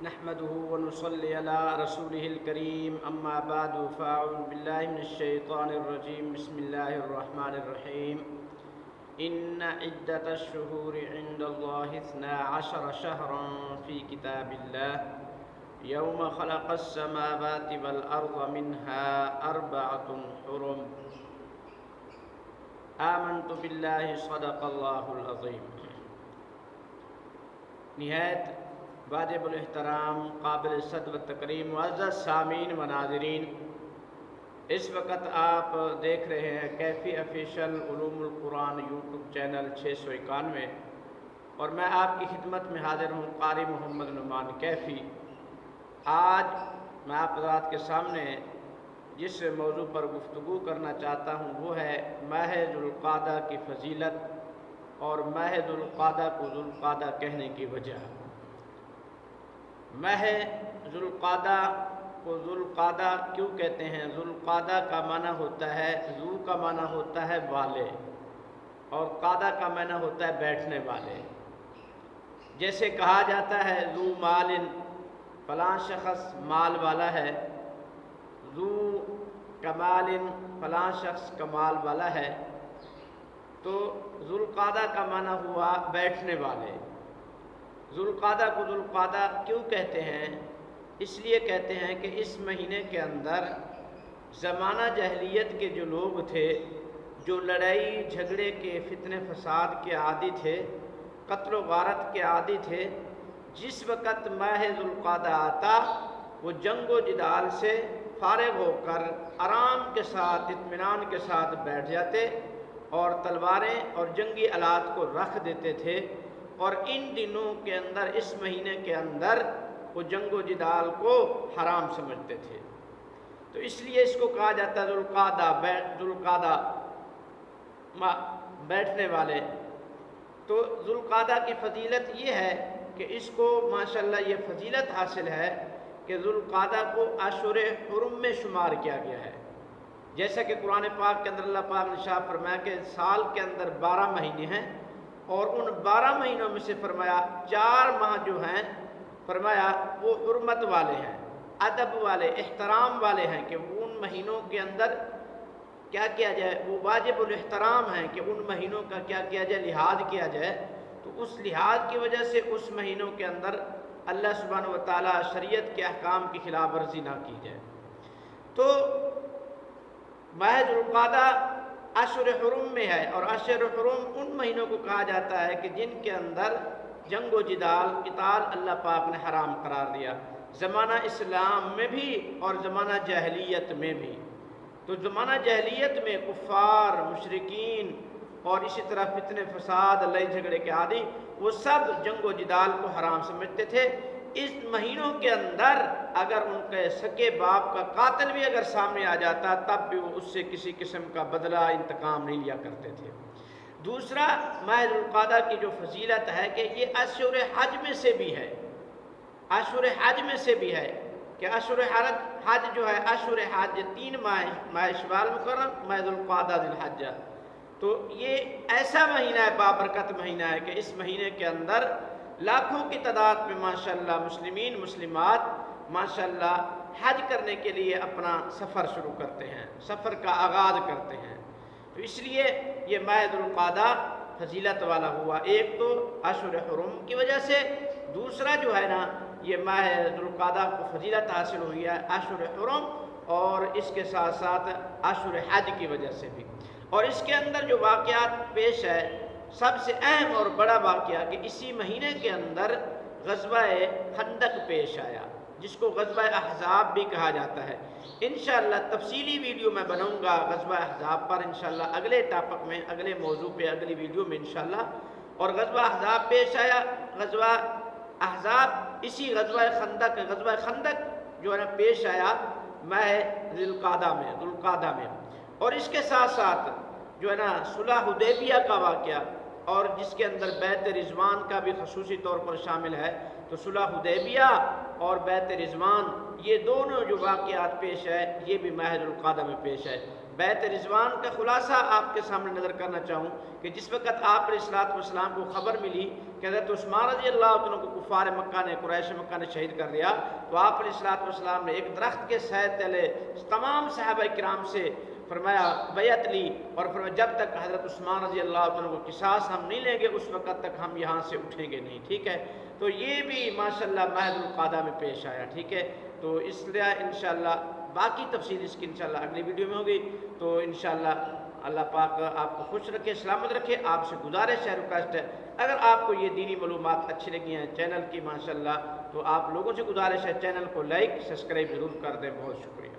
نحمده ونصلي على رسوله الكريم أما بعد فأعوذ بالله من الشيطان الرجيم بسم الله الرحمن الرحيم إن عدة الشهور عند الله 12 شهرا في كتاب الله يوم خلق السماوات والأرض منها 4 حرم آمنت بالله صدق الله العظيم۔ نہایت واجب الاحترام قابل صد و تکریم معزز سامعین و ناظرین، اس وقت آپ دیکھ رہے ہیں کیفی آفیشیل علوم القرآن یوٹیوب چینل 691، اور میں آپ کی خدمت میں حاضر ہوں قاری محمد نعمان کیفی۔ آج میں آپ حضرات کے سامنے جس موضوع پر گفتگو کرنا چاہتا ہوں وہ ہے ماہ ذوالقعدہ کی فضیلت اور ماہ ذوالقعدہ کو ذوالقعدہ کہنے کی وجہ۔ ماہ ذوالقعدہ کو ذوالقعدہ کیوں کہتے ہیں؟ ذوالقعدہ کا معنی ہوتا ہے، ذو کا معنی ہوتا ہے والے، اور قعدہ کا معنی ہوتا ہے بیٹھنے والے۔ جیسے کہا جاتا ہے ذو مال، فلاں شخص مال والا ہے، ذو کمال، فلاں شخص کمال والا ہے، تو ذوالقعدہ کا معنی ہوا بیٹھنے والے۔ ذوالقعدہ کو ذوالقعدہ کیوں کہتے ہیں؟ اس لیے کہتے ہیں کہ اس مہینے کے اندر زمانہ جاہلیت کے جو لوگ تھے، جو لڑائی جھگڑے کے فتنے فساد کے عادی تھے، قتل و غارت کے عادی تھے، جس وقت ماہ ذوالقعدہ آتا وہ جنگ و جدال سے فارغ ہو کر آرام کے ساتھ اطمینان کے ساتھ بیٹھ جاتے اور تلواریں اور جنگی آلات کو رکھ دیتے تھے، اور ان دنوں کے اندر اس مہینے کے اندر وہ جنگ و جدال کو حرام سمجھتے تھے۔ تو اس لیے اس کو کہا جاتا ہے ذوالقعدہ بیٹھنے والے۔ تو ذوالقعدہ کی فضیلت یہ ہے کہ اس کو ماشاءاللہ یہ فضیلت حاصل ہے کہ ذوالقعدہ کو اشہر حرم میں شمار کیا گیا ہے۔ جیسا کہ قرآن پاک کے اندر اللہ پاک نے ارشاد فرمایا کہ سال کے اندر 12 مہینے ہیں، اور ان 12 مہینوں میں سے فرمایا 4 ماہ جو ہیں فرمایا وہ حرمت والے ہیں، ادب والے، احترام والے ہیں، کہ ان مہینوں کے اندر کیا کیا جائے، وہ واجب الاحترام ہیں کہ ان مہینوں کا کیا کیا جائے، لحاظ کیا جائے۔ تو اس لحاظ کی وجہ سے اس مہینوں کے اندر اللہ سبحانہ و تعالیٰ شریعت کے احکام کی خلاف ورزی نہ کی جائے۔ تو ماہ ذوالقعدہ اشہر حرم میں ہے، اور اشہر حرم ان مہینوں کو کہا جاتا ہے کہ جن کے اندر جنگ و جدال، قتال اللہ پاک نے حرام قرار دیا، زمانہ اسلام میں بھی اور زمانہ جاہلیت میں بھی۔ تو زمانہ جاہلیت میں کفار، مشرکین اور اسی طرح فتنے فساد، لڑائی جھگڑے کے عادی، وہ سب جنگ و جدال کو حرام سمجھتے تھے۔ اس مہینوں کے اندر اگر ان کے سکے باپ کا قاتل بھی اگر سامنے آ جاتا تب بھی وہ اس سے کسی قسم کا بدلہ، انتقام نہیں لیا کرتے تھے۔ دوسرا، ماہ ذوالقعدہ کی جو فضیلت ہے کہ یہ اشہر حج میں سے بھی ہے، اشہر حج میں سے بھی ہے کہ اشہر حج جو ہے، اشہر حج 3 ماہ شوال مکرم، ماہ ذوالقعدہ ذی الحجہ۔ تو یہ ایسا مہینہ ہے، بابرکت مہینہ ہے کہ اس مہینے کے اندر لاکھوں کی تعداد میں ماشاءاللہ مسلمین مسلمات ماشاءاللہ حج کرنے کے لیے اپنا سفر شروع کرتے ہیں، سفر کا آغاز کرتے ہیں۔ تو اس لیے یہ ماہ ذوالقعدہ فضیلت والا ہوا، ایک تو اشہر حرم کی وجہ سے، دوسرا جو ہے نا یہ ماہ ذوالقعدہ کو فضیلت حاصل ہوئی ہے اشہر حرم اور اس کے ساتھ ساتھ اشہر حج کی وجہ سے بھی۔ اور اس کے اندر جو واقعات پیش ہے، سب سے اہم اور بڑا واقعہ کہ اسی مہینے کے اندر غزوہ خندق پیش آیا، جس کو غزوہ احزاب بھی کہا جاتا ہے۔ انشاءاللہ تفصیلی ویڈیو میں بناؤں گا غزوہ احزاب پر، انشاءاللہ اگلے ٹاپک میں، اگلے موضوع پہ، اگلی ویڈیو میں انشاءاللہ۔ اور غزوہ احزاب پیش آیا، غزوہ احزاب اسی غزوہ خندق جو ہے نا پیش آیا ماہ ذوالقعدہ میں۔ اور اس کے ساتھ ساتھ جو ہے نا صلح حدیبیہ کا واقعہ، اور جس کے اندر بیعت رضوان کا بھی خصوصی طور پر شامل ہے۔ تو صلح حدیبیہ اور بیعت رضوان، یہ دونوں جو واقعات پیش ہے یہ بھی ماہ ذوالقعدہ میں پیش ہے۔ بیت رضوان کا خلاصہ آپ کے سامنے نظر کرنا چاہوں کہ جس وقت آپ علیہ الصلوۃ والسلام کو خبر ملی کہ حضرت عثمان رضی اللہ عنہ کو کفار مکہ نے قریش مکہ نے شہید کر دیا، تو آپ علیہ الصلوۃ والسلام نے ایک درخت کے سائے تلے تمام صحابہ کرام سے فرمایا بیعت لی، اور فرمایا جب تک حضرت عثمان رضی اللہ عنہ کو قصاص ہم نہیں لیں گے اس وقت تک ہم یہاں سے اٹھیں گے نہیں، ٹھیک ہے۔ تو یہ بھی ماشاءاللہ ماہ ذو القعدہ میں پیش آیا، ٹھیک ہے۔ تو اس لیے انشاءاللہ باقی تفصیل اس کی انشاءاللہ اگلی ویڈیو میں ہوگی۔ تو انشاءاللہ اللہ پاک آپ کو خوش رکھے، سلامت رکھے۔ آپ سے گزارش ہے، ریکویسٹ ہے، اگر آپ کو یہ دینی معلومات اچھی لگی ہیں چینل کی ماشاءاللہ، تو آپ لوگوں سے گزارش ہے چینل کو لائک سبسکرائب ضرور کر دیں۔ بہت شکریہ۔